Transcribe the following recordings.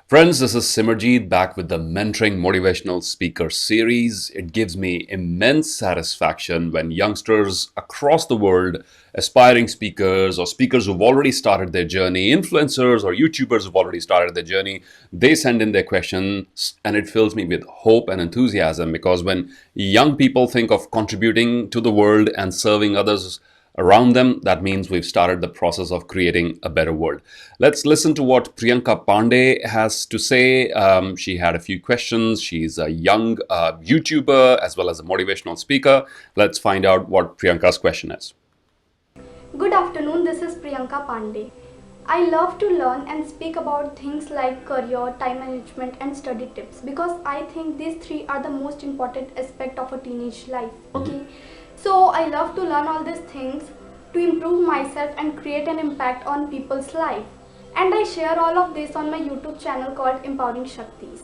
Friends, this is Simerjeet back with the Mentoring Motivational Speaker series. It gives me immense satisfaction when youngsters across the world, aspiring speakers or speakers who've already started their journey, influencers or YouTubers who've already started their journey, they send in their questions and it fills me with hope and enthusiasm because when young people think of contributing to the world and serving others around them, that means we've started the process of creating a better world. Let's listen to what Priyanka Pandey has to say. She had a few questions. She's a young YouTuber as well as a motivational speaker. Let's find out what Priyanka's question is. Good afternoon, this is Priyanka Pandey. I love to learn and speak about things like career, time management and study tips because I think these three are the most important aspect of a teenage life. Okay, so I love to learn all these things to improve myself and create an impact on people's life. And I share all of this on my YouTube channel called Empowering Shaktis.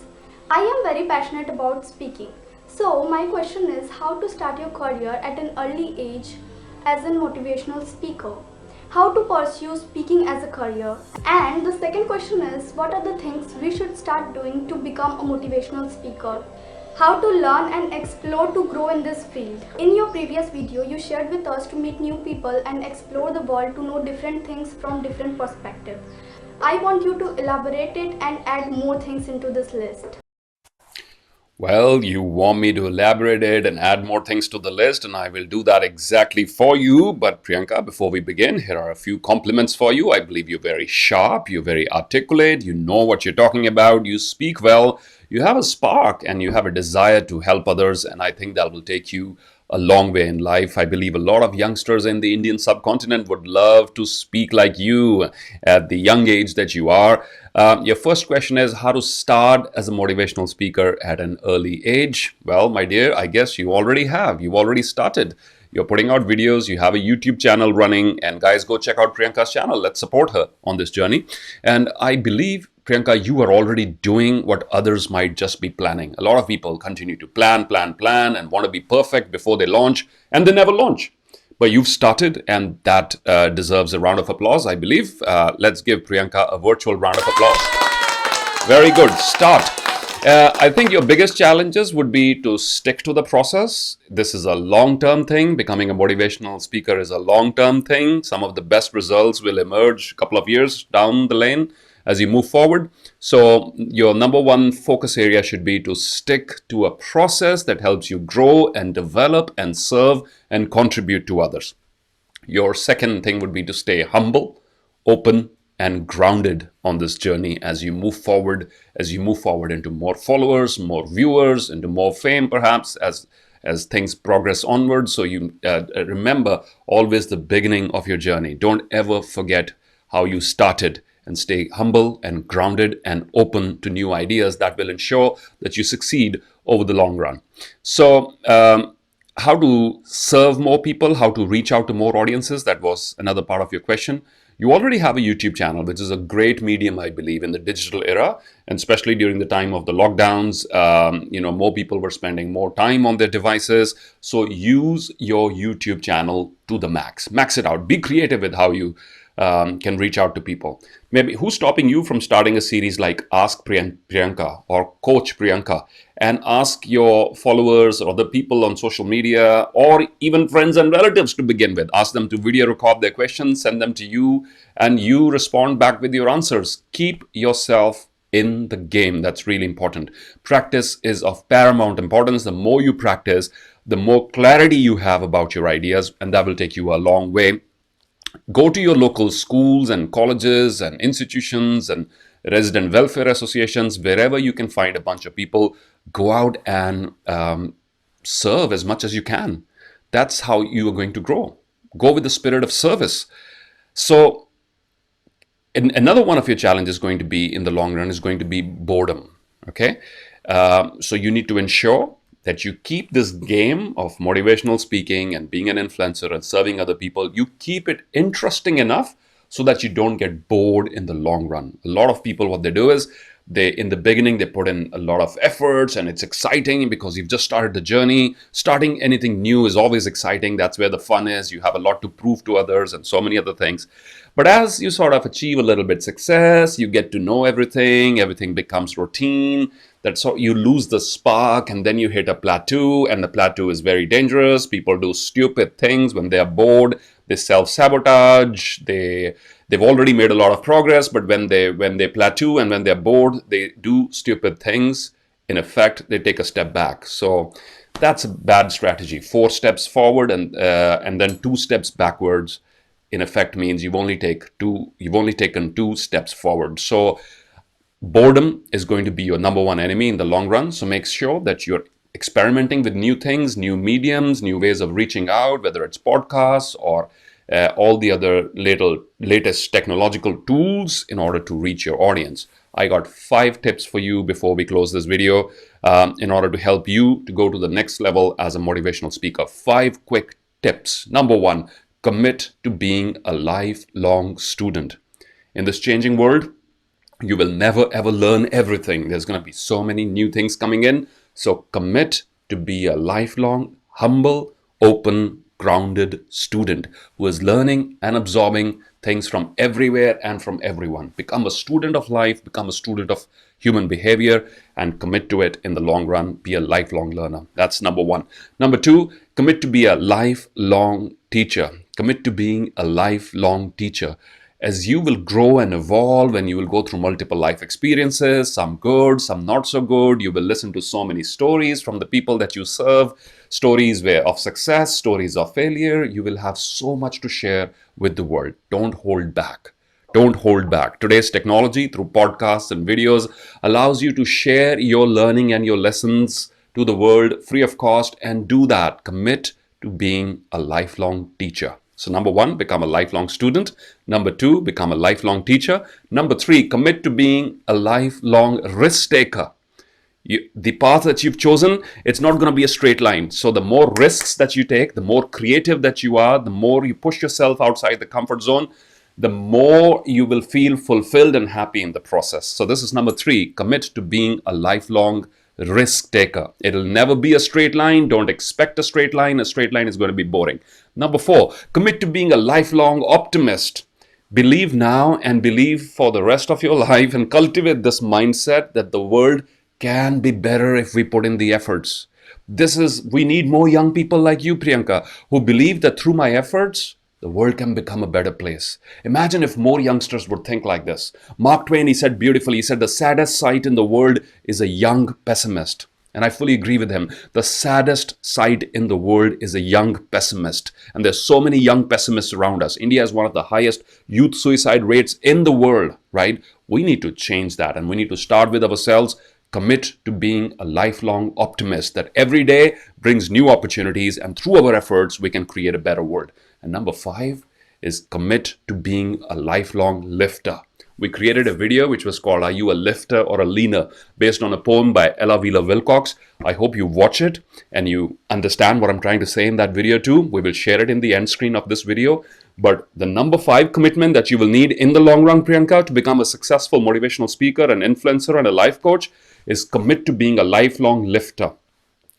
I am very passionate about speaking. So my question is how to start your career at an early age as a motivational speaker. How to pursue speaking as a career. And the second question is what are the things we should start doing to become a motivational speaker. How to learn and explore to grow in this field. In your previous video, you shared with us to meet new people and explore the world to know different things from different perspectives. I want you to elaborate it and add more things into this list. Well, you want me to elaborate it and add more things to the list, and I will do that exactly for you. But Priyanka, before we begin, here are a few compliments for you. I believe you're very sharp, you're very articulate, you know what you're talking about, you speak well, you have a spark, and you have a desire to help others, and I think that will take you a long way in life. I believe a lot of youngsters in the Indian subcontinent would love to speak like you at the young age that you are. Your first question is how to start as a motivational speaker at an early age. Well, my dear, I guess you already have. You've already started. You're putting out videos, you have a YouTube channel running, and guys, go check out Priyanka's channel. Let's support her on this journey. And I believe, Priyanka, you are already doing what others might just be planning. A lot of people continue to plan, and want to be perfect before they launch, and they never launch. But you've started, and that deserves a round of applause, I believe. Let's give Priyanka a virtual round of applause. Very good. Start. I think your biggest challenges would be to stick to the process. This is a long-term thing. Becoming a motivational speaker is a long-term thing. Some of the best results will emerge a couple of years down the lane as you move forward. So your number one focus area should be to stick to a process that helps you grow and develop and serve and contribute to others. Your second thing would be to stay humble, open, and grounded on this journey as you move forward into more followers, more viewers, into more fame perhaps as things progress onward. So you remember always the beginning of your journey. Don't ever forget how you started, and stay humble and grounded and open to new ideas that will ensure that you succeed over the long run. So how to serve more people, how to reach out to more audiences, that was another part of your question. You already have a YouTube channel, which is a great medium, I believe, in the digital era, and especially during the time of the lockdowns. More people were spending more time on their devices. So use your YouTube channel to the max. Max it out. Be creative with how you can reach out to people. Maybe who's stopping you from starting a series like Ask Priyanka or Coach Priyanka and ask your followers or the people on social media or even friends and relatives to begin with. Ask them to video record their questions, send them to you, and you respond back with your answers. Keep yourself in the game. That's really important. Practice is of paramount importance. The more you practice, the more clarity you have about your ideas, and that will take you a long way. Go to your local schools and colleges and institutions and resident welfare associations, wherever you can find a bunch of people. Go out and serve as much as you can. That's how you are going to grow. Go with the spirit of service. So another one of your challenges going to be in the long run is going to be boredom. Okay, so you need to ensure that you keep this game of motivational speaking and being an influencer and serving other people, you keep it interesting enough so that you don't get bored in the long run. A lot of people, what they do is In the beginning, they put in a lot of efforts, and it's exciting because you've just started the journey. Starting anything new is always exciting. That's where the fun is. You have a lot to prove to others and so many other things. But as you sort of achieve a little bit success, you get to know everything becomes routine. That's how you lose the spark, and then you hit a plateau, and the plateau is very dangerous. People do stupid things when they are bored. They self-sabotage. They've already made a lot of progress, but when they plateau and when they're bored, they do stupid things. In effect, they take a step back. So that's a bad strategy. 4 steps forward and then 2 steps backwards, in effect, means you've only taken 2 steps forward. So boredom is going to be your number one enemy in the long run. So make sure that you're experimenting with new things, new mediums, new ways of reaching out, whether it's podcasts or all the other latest technological tools in order to reach your audience. I got 5 tips for you before we close this video in order to help you to go to the next level as a motivational speaker. 5 quick tips. Number 1, commit to being a lifelong student. In this changing world, you will never ever learn everything. There's going to be so many new things coming in. So commit to be a lifelong, humble, open, grounded student who is learning and absorbing things from everywhere and from everyone. Become a student of life, become a student of human behavior, and commit to it in the long run. Be a lifelong learner. That's number 1. Number 2, commit to be a lifelong teacher. Commit to being a lifelong teacher. As you will grow and evolve, and you will go through multiple life experiences, some good, some not so good, you will listen to so many stories from the people that you serve, stories of success, stories of failure. You will have so much to share with the world. Don't hold back. Don't hold back. Today's technology through podcasts and videos allows you to share your learning and your lessons to the world free of cost, and do that. Commit to being a lifelong teacher. So number 1, become a lifelong student. Number 2, become a lifelong teacher. Number 3, commit to being a lifelong risk taker. The path that you've chosen, it's not going to be a straight line. So the more risks that you take, the more creative that you are, the more you push yourself outside the comfort zone, the more you will feel fulfilled and happy in the process. So this is number 3, commit to being a lifelong risk taker. It'll never be a straight line. Don't expect a straight line. A straight line is going to be boring. Number 4, commit to being a lifelong optimist. Believe now and believe for the rest of your life, and cultivate this mindset that the world can be better if we put in the efforts. We need more young people like you, Priyanka, who believe that through my efforts, the world can become a better place. Imagine if more youngsters would think like this. Mark Twain, he said beautifully, he said, the saddest sight in the world is a young pessimist. And I fully agree with him. The saddest sight in the world is a young pessimist. And there's so many young pessimists around us. India has one of the highest youth suicide rates in the world, right? We need to change that, and we need to start with ourselves. Commit to being a lifelong optimist that every day brings new opportunities, and through our efforts, we can create a better world. And number 5 is commit to being a lifelong lifter. We created a video which was called Are You a Lifter or a Leaner? Based on a poem by Ella Wheeler Wilcox. I hope you watch it and you understand what I'm trying to say in that video too. We will share it in the end screen of this video. But the number 5 commitment that you will need in the long run, Priyanka, to become a successful motivational speaker, an influencer, and a life coach is commit to being a lifelong lifter.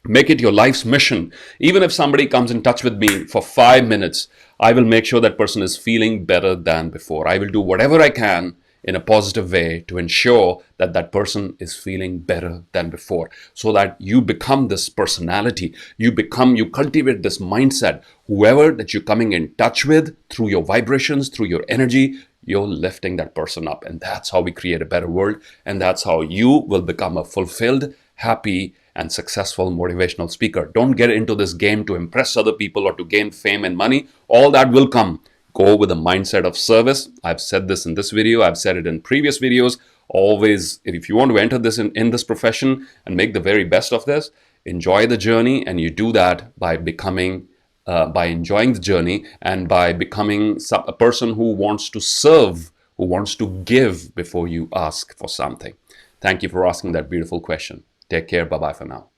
Make it your life's mission. Even if somebody comes in touch with me for 5 minutes, I will make sure that person is feeling better than before. I will do whatever I can in a positive way to ensure that that person is feeling better than before, so that you become this personality. You cultivate this mindset. Whoever that you're coming in touch with, through your vibrations, through your energy, you're lifting that person up. And that's how we create a better world. And that's how you will become a fulfilled, happy, and successful motivational speaker. Don't get into this game to impress other people or to gain fame and money. All that will come. Go with a mindset of service. I've said this in this video. I've said it in previous videos. Always, if you want to enter this in this profession and make the very best of this, enjoy the journey. And you do that by enjoying the journey and by becoming a person who wants to serve, who wants to give before you ask for something. Thank you for asking that beautiful question. Take care. Bye-bye for now.